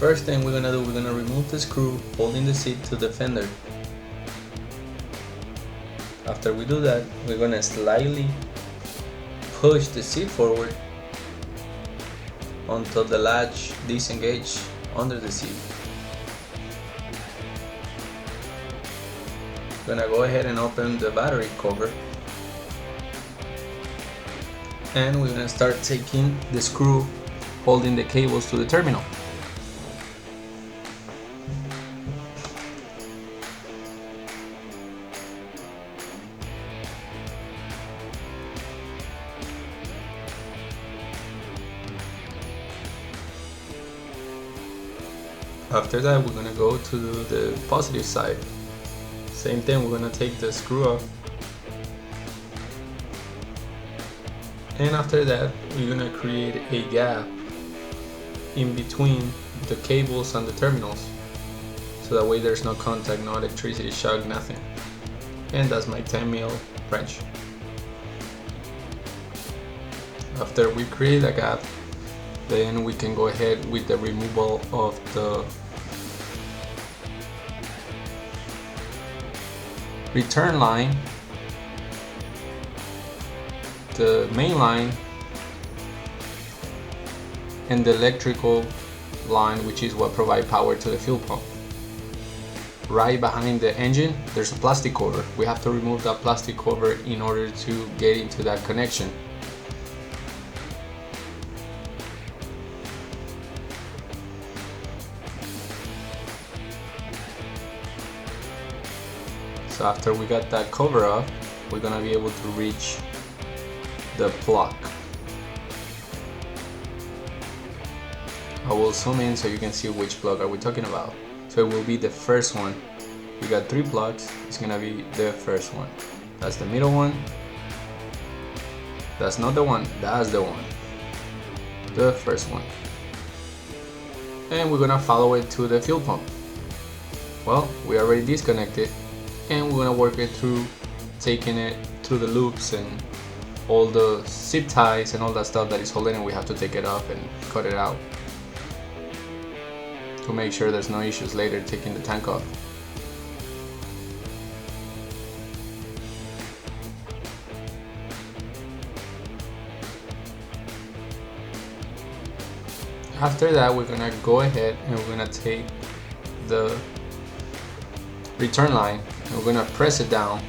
First thing we're gonna do, we're gonna remove the screw holding the seat to the fender. After we do that, we're gonna slightly push the seat forward until the latch disengages under the seat. Gonna go ahead and open the battery cover, and we're gonna start taking the screw holding the cables to the terminal. After that, we're gonna go to the positive side. Same thing, we're gonna take the screw off. And after that, we're gonna create a gap in between the cables and the terminals. So that way there's no contact, no electricity shock, nothing. And that's my 10mm wrench. After we create a gap, then we can go ahead with the removal of the return line, the main line, and the electrical line, which is what provides power to the fuel pump. Right behind the engine, there's a plastic cover. We have to remove that plastic cover in order to get into that connection. So after we got that cover off, we're gonna be able to reach the plug. I will zoom in so you can see which plug are we talking about. So it will be the first one. We got 3 plugs, it's gonna be the first one. That's the middle one. That's not the one, that's the one. The first one. And we're gonna follow it to the fuel pump. Well, we already disconnected, and we're gonna work it through, taking it through the loops and all the zip ties and all that stuff that is holding it. We have to take it off and cut it out to make sure there's no issues later taking the tank off. After that, we're gonna go ahead and we're gonna take the return line and we're gonna press it down.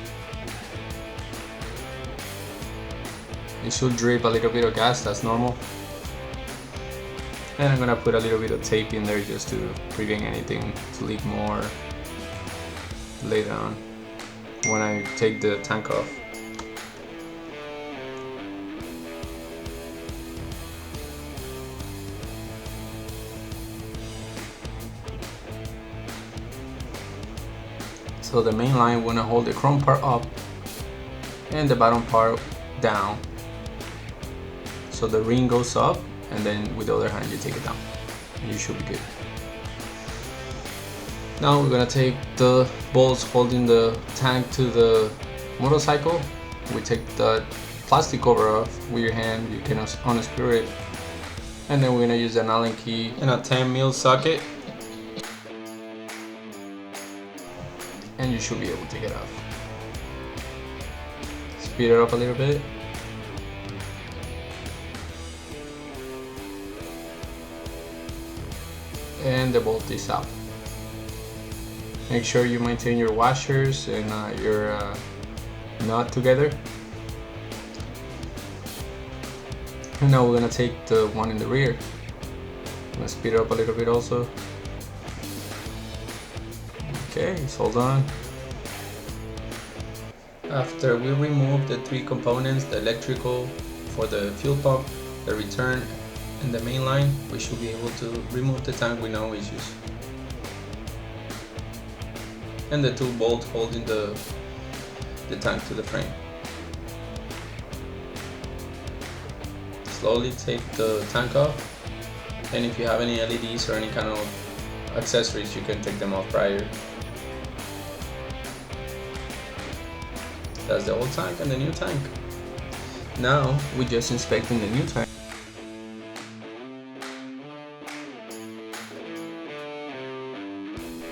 It should drip a little bit of gas, that's normal. And I'm gonna put a little bit of tape in there just to prevent anything to leak more later on when I take the tank off. So the main line, we're gonna hold the chrome part up and the bottom part down. So the ring goes up, and then with the other hand you take it down, and you should be good. Now we're gonna take the bolts holding the tank to the motorcycle. We take the plastic cover off with your hand, you can unscrew it, and then we're gonna use an Allen key and a 10mm socket, and you should be able to take it off. Speed it up a little bit. And the bolt is out. Make sure you maintain your washers and your nut together. And now we're gonna take the one in the rear. I'm gonna speed it up a little bit also. Okay, hold on. After we remove the 3 components, the electrical for the fuel pump, the return, and the main line, we should be able to remove the tank with no issues. And the 2 bolts holding the tank to the frame. Slowly take the tank off, and if you have any LEDs or any kind of accessories, you can take them off prior. That's the old tank and the new tank. Now we're just inspecting the new tank.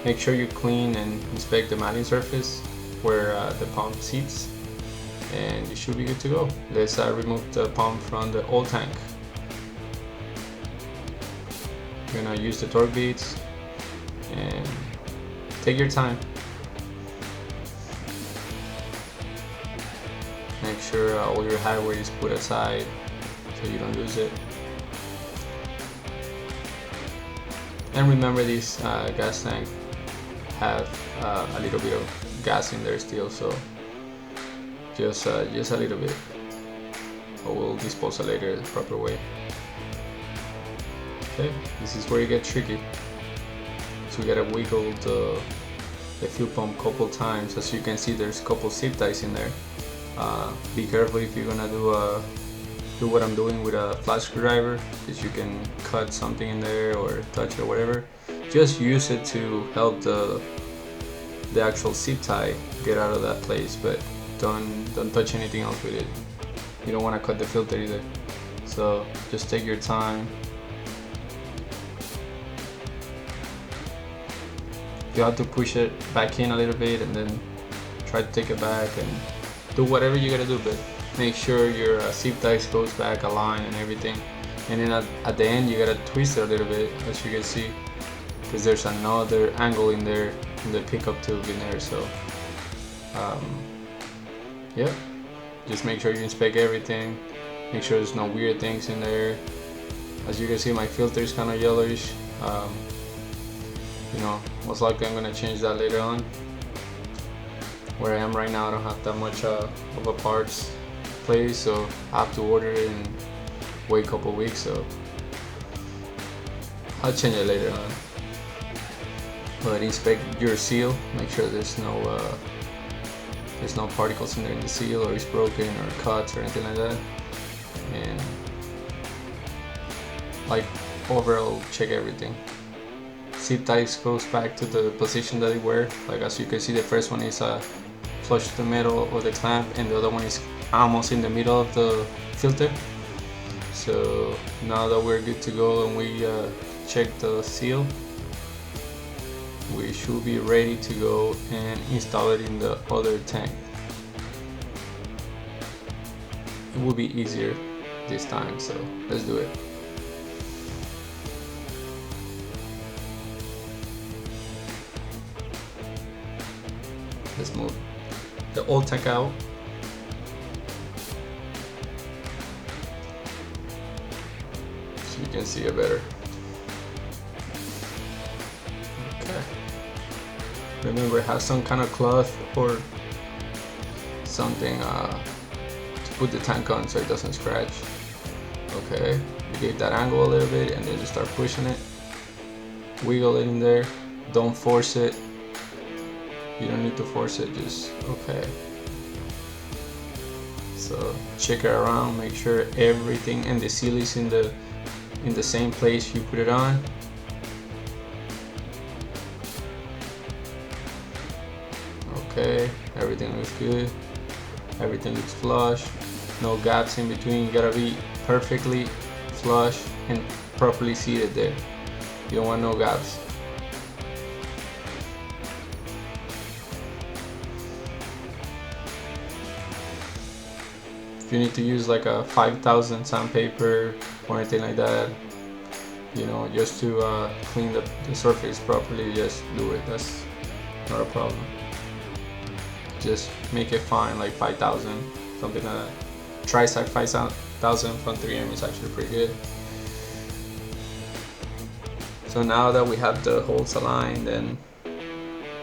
Make sure you clean and inspect the matting surface where the pump sits, and you should be good to go. Let's remove the pump from the old tank. You're gonna use the torque beads and take your time. Make sure all your hardware is put aside so you don't lose it. And remember, this gas tank have a little bit of gas in there still, so just a little bit. But we'll dispose it later the proper way. Okay, this is where you get tricky. So we gotta wiggle the fuel pump a couple times. As you can see, there's a couple zip ties in there. Be careful if you're gonna do what I'm doing with a flat screwdriver, because you can cut something in there or touch it or whatever. Just use it to help the actual zip tie get out of that place, but don't touch anything else with it. You don't want to cut the filter either. So just take your time. You have to push it back in a little bit and then try to take it back, and do whatever you gotta do, but make sure your zip ties goes back aligned and everything. And then at the end you gotta twist it a little bit, as you can see, because there's another angle in there in the pickup tube in there. So yeah, just make sure you inspect everything, make sure there's no weird things in there. As you can see, my filter is kind of yellowish. You know, most likely I'm gonna change that later on. Where I am right now, I don't have that much of a parts place, so I have to order it and wait a couple weeks, so I'll change it later on. But inspect your seal, make sure there's no particles in there in the seal, or it's broken or cuts or anything like that. And like overall, check everything. Zip ties goes back to the position that they were. Like as you can see, the first one is flush to the middle of the clamp, and the other one is almost in the middle of the filter. So now that we're good to go and we check the seal, we should be ready to go and install it in the other tank. It will be easier this time, so let's do it. Let's move the old tank out. So you can see it better. Okay. Remember, it has some kind of cloth or something to put the tank on so it doesn't scratch. Okay, you gave that angle a little bit and then you start pushing it. Wiggle it in there. Don't force it. You don't need to force it, just okay. So check it around, make sure everything and the seal is in the same place you put it on. Okay, everything looks good. Everything looks flush. No gaps in between. You gotta be perfectly flush and properly seated there. You don't want no gaps. If you need to use like a 5000 sandpaper or anything like that, you know, just to clean the surface properly, just do it. That's not a problem. Just make it fine, like 5000, something like that. Tri-Sac 5000 from 3M is actually pretty good. So now that we have the holes aligned, then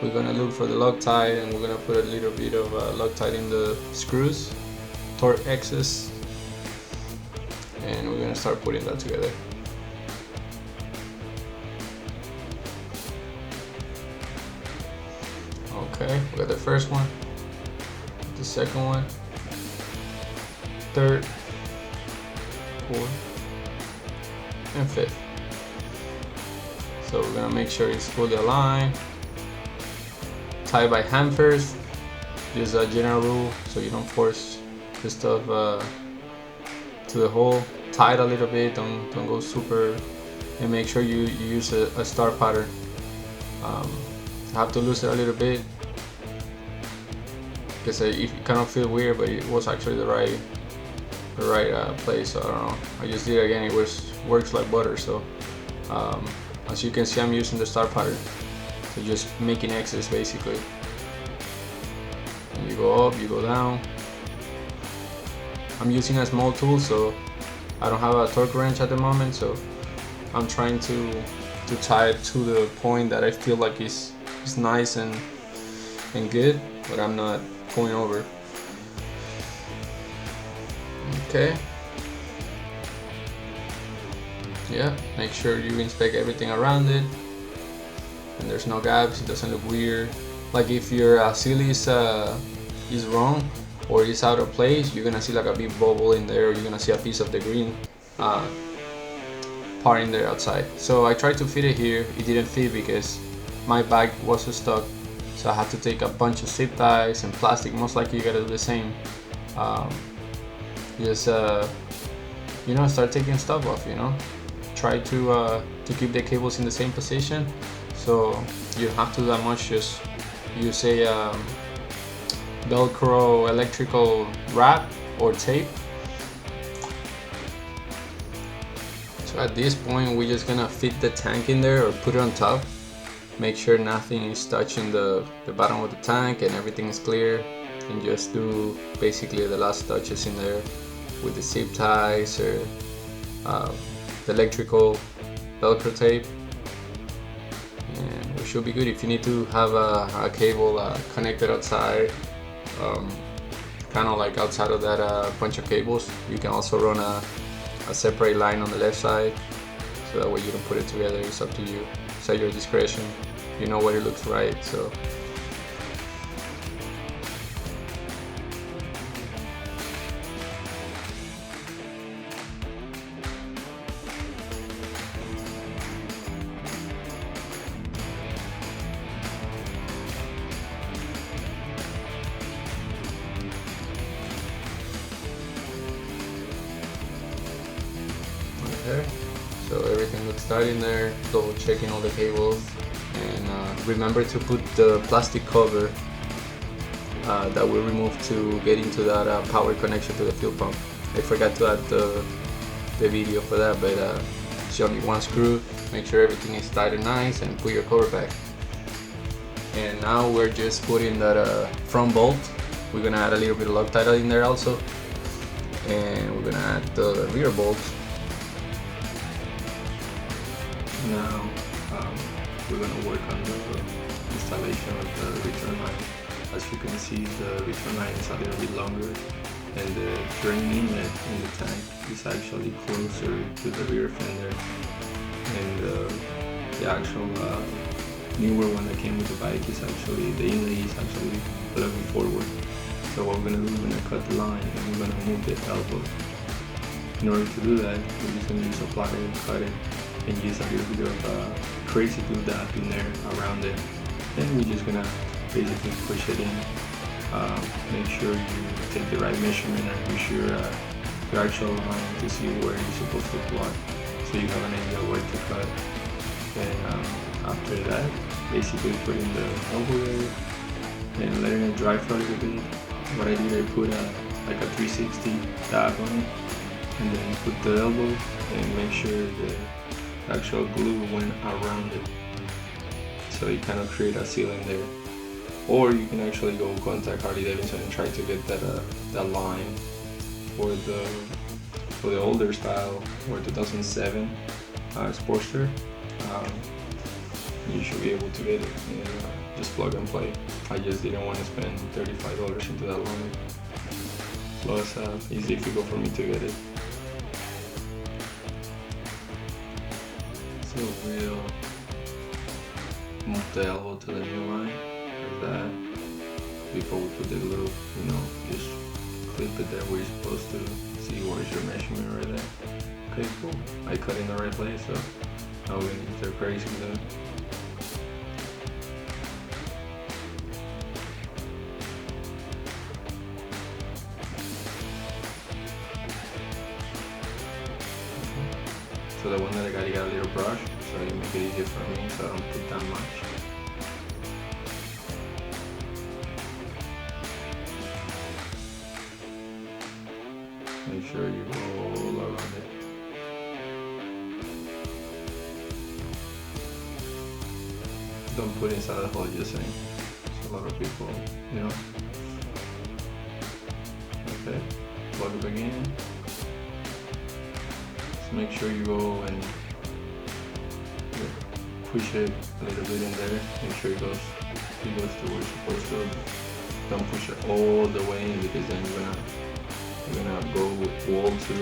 we're gonna look for the Loctite, and we're gonna put a little bit of Loctite in the screws, torque X's, and we're gonna start putting that together. Okay, we got the first one, the second one, third, fourth, and fifth. So we're gonna make sure it's fully aligned. Tie by hand first. This is a general rule, so you don't force the stuff to the hole. Tie it a little bit, don't go super, and make sure you use a star pattern. I have to loosen it a little bit because it kind of feel weird, but it was actually the right place. So I don't know. I just did it again. It works like butter. So as you can see, I'm using the star pattern. So just making X's basically. And you go up, you go down. I'm using a small tool, so I don't have a torque wrench at the moment. So I'm trying to tie it to the point that I feel like is nice and good, but I'm not going over. Okay. Yeah, make sure you inspect everything around it and there's no gaps, it doesn't look weird. Like if your seal is wrong or is out of place, you're gonna see like a big bubble in there, or you're gonna see a piece of the green part in there outside. So I tried to fit it here, it didn't fit because my bag was stuck. So I had to take a bunch of zip ties and plastic. Most likely you gotta do the same. Just start taking stuff off. Try to keep the cables in the same position. So you don't have to do that much. Just use a Velcro electrical wrap or tape. So at this point, we're just gonna fit the tank in there or put it on top. Make sure nothing is touching the bottom of the tank and everything is clear, and just do basically the last touches in there with the zip ties or the electrical Velcro tape, and we should be good. If you need to have a cable connected outside, kind of like outside of that bunch of cables, you can also run a separate line on the left side, so that way you don't put it together. It's up to you. It's at your discretion. You know what it looks right. So okay. So everything looks tight in there. Double checking all the cables, and remember to put the plastic cover that we removed to get into that power connection to the fuel pump. I forgot to add the video for that, but it's only one screw. Make sure everything is tight and nice, and put your cover back. And now we're just putting that front bolt. We're gonna add a little bit of Loctite in there also, and we're gonna add the rear bolt. Now we're going to work on the installation of the return line. As you can see, the return line is a little bit longer, and the drain inlet in the tank is actually closer to the rear fender, and the actual newer one that came with the bike is actually, the inlet is actually looking forward. So what we're going to do, we're going to cut the line and we're going to move the elbow. In order to do that, we're just going to use a plier and cut it, and use a little bit of crazy glue dab in there around it. Then we're just gonna basically push it in. Make sure you take the right measurement and use your actual line to see where you're supposed to plug, so you have an idea where to cut. Then after that, basically putting the elbow there and letting it dry for a little bit. What I did, I put like a 360 dab on it, and then put the elbow and make sure the actual glue went around it, so you kind of create a seal in there. Or you can actually go contact Harley Davidson and try to get that line for the older style or 2007 Sportster. You should be able to get it, and just plug and play. I just didn't want to spend $35 into that line, plus it's difficult for me to get it. So we'll move the elbow to the new line, like that. Before we put the glue, just clip it there where you're supposed to. See where's your measurement right there. Okay, cool. I cut in the right place, so now we're gonna use the crazy glue. So the one that I got a little brush, so it make it easier for me, so I don't put that much. Make sure you go all around it. Don't put inside the hole, just saying. So a lot of people, you know. Okay, plug it back in. Just make sure you go and push it a little bit in there. Make sure it goes to where it's supposed to. Don't push it all the way in, because then you're gonna go wall to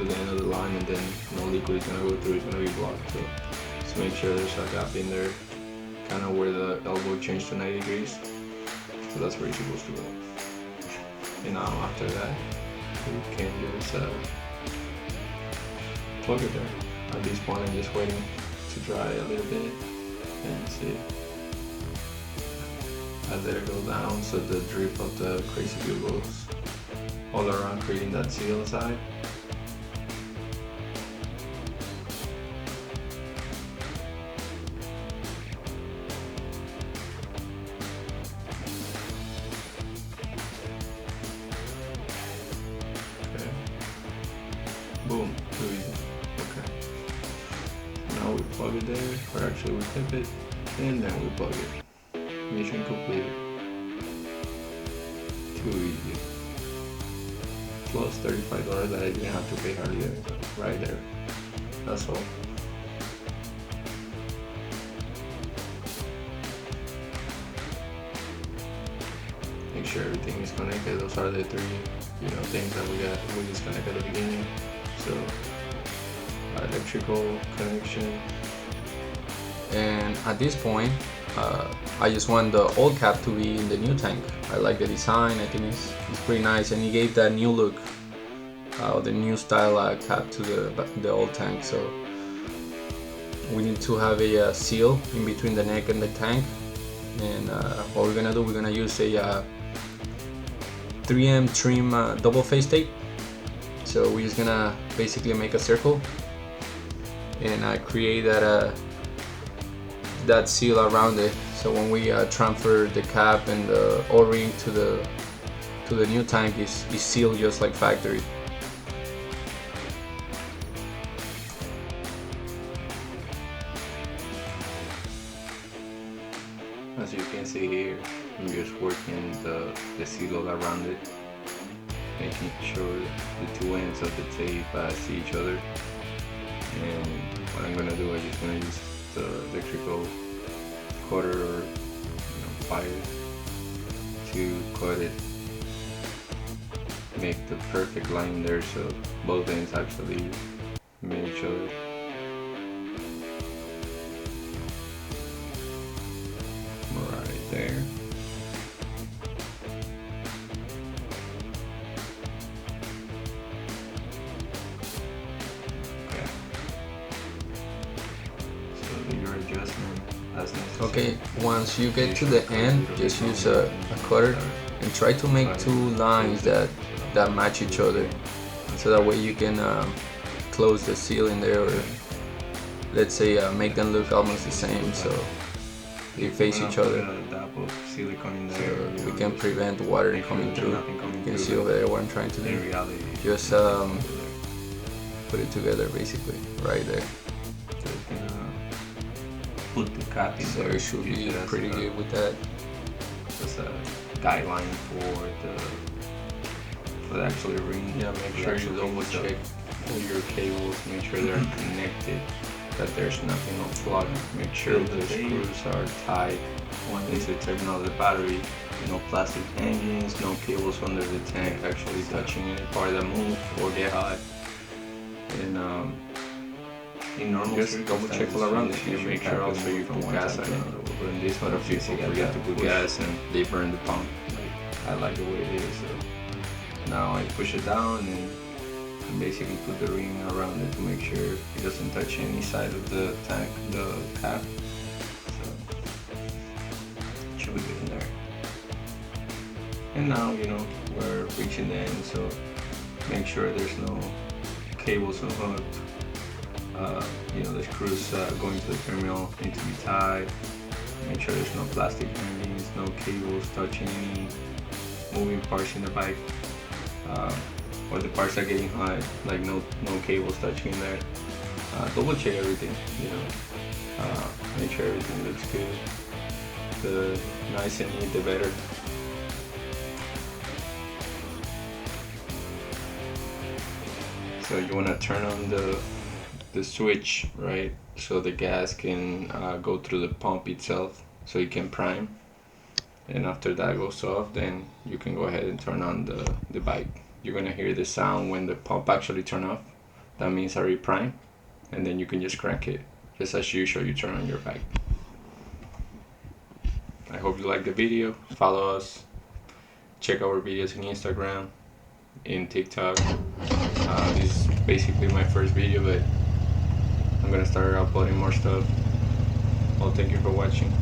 the end of the line, and then no liquid is gonna go through. It's gonna be blocked. So just make sure there's a gap in there, kind of where the elbow changed to 90 degrees. So that's where you're supposed to go. And now after that, you can just plug it there. At this point, I'm just waiting to dry a little bit and see. I let it go down so the drip of the crazy glue goes all around, creating that seal inside. Okay. Boom, too easy. Okay. Now we plug it there, or actually we clip it, and then we plug it. Mission completed. Too easy. Plus $35 that I didn't have to pay Harley Davidson. Right there. That's all. Make sure everything is connected. Those are the three, things that we disconnected at the beginning. So, electrical connection. And at this point, I just want the old cap to be in the new tank. I like the design. I think it's pretty nice, and he gave that new look, the new style cap to the old tank. So we need to have a seal in between the neck and the tank. And what we're gonna do, we're gonna use a 3M trim double face tape. So we're just gonna basically make a circle and create that seal around it. So when we transfer the cap and the O-ring to the new tank, is sealed just like factory. As you can see here, I'm just working the seal all around it, making sure the two ends of the tape see each other. And what I'm gonna do, I'm just gonna use the electrical cutter or pliers to cut it, make the perfect line there so both ends actually meet each other. Right there. Okay, once you get to the end, just use a cutter and try to make two lines that match each other, so that way you can close the seal in there, or let's say make them look almost the same, so they face each other, so we can prevent water coming through. You can see over there what I'm trying to do. Just put it together basically, right there. Put the cap in there. So it should be pretty good with that. That's a guideline for the actual ring. Yeah, make sure you double check all your cables, make sure they're connected, that there's nothing unplugged. Make sure the screws are tight into the terminal of the battery. No plastic hangings, no cables under the tank actually touching any part that move or get hot. And in normal just double check all around it. You make sure also you put gas in it. But in this one, people forget to put gas and they burn the pump. I like the way it is. So now I push it down and basically put the ring around it to make sure it doesn't touch any side of the tank, the cap. So it should be good in there. And now we're reaching the end. So make sure there's no cables unhooked. The screws going to the terminal need to be tied. Make sure there's no plastic hangings, no cables touching any moving parts in the bike. or the parts are getting hot, like no cables touching there, double check everything, make sure everything looks good. The nice and neat, the better. So you want to turn on the switch, right, so the gas can go through the pump itself, so it can prime. And after that goes off, then you can go ahead and turn on the bike. You're gonna hear the sound when the pump actually turn off. That means already prime, and then you can just crank it, just as usual. You turn on your bike. I hope you like the video. Follow us. Check our videos on Instagram, in TikTok. This is basically my first video, but I'm gonna start uploading more stuff. Well, thank you for watching.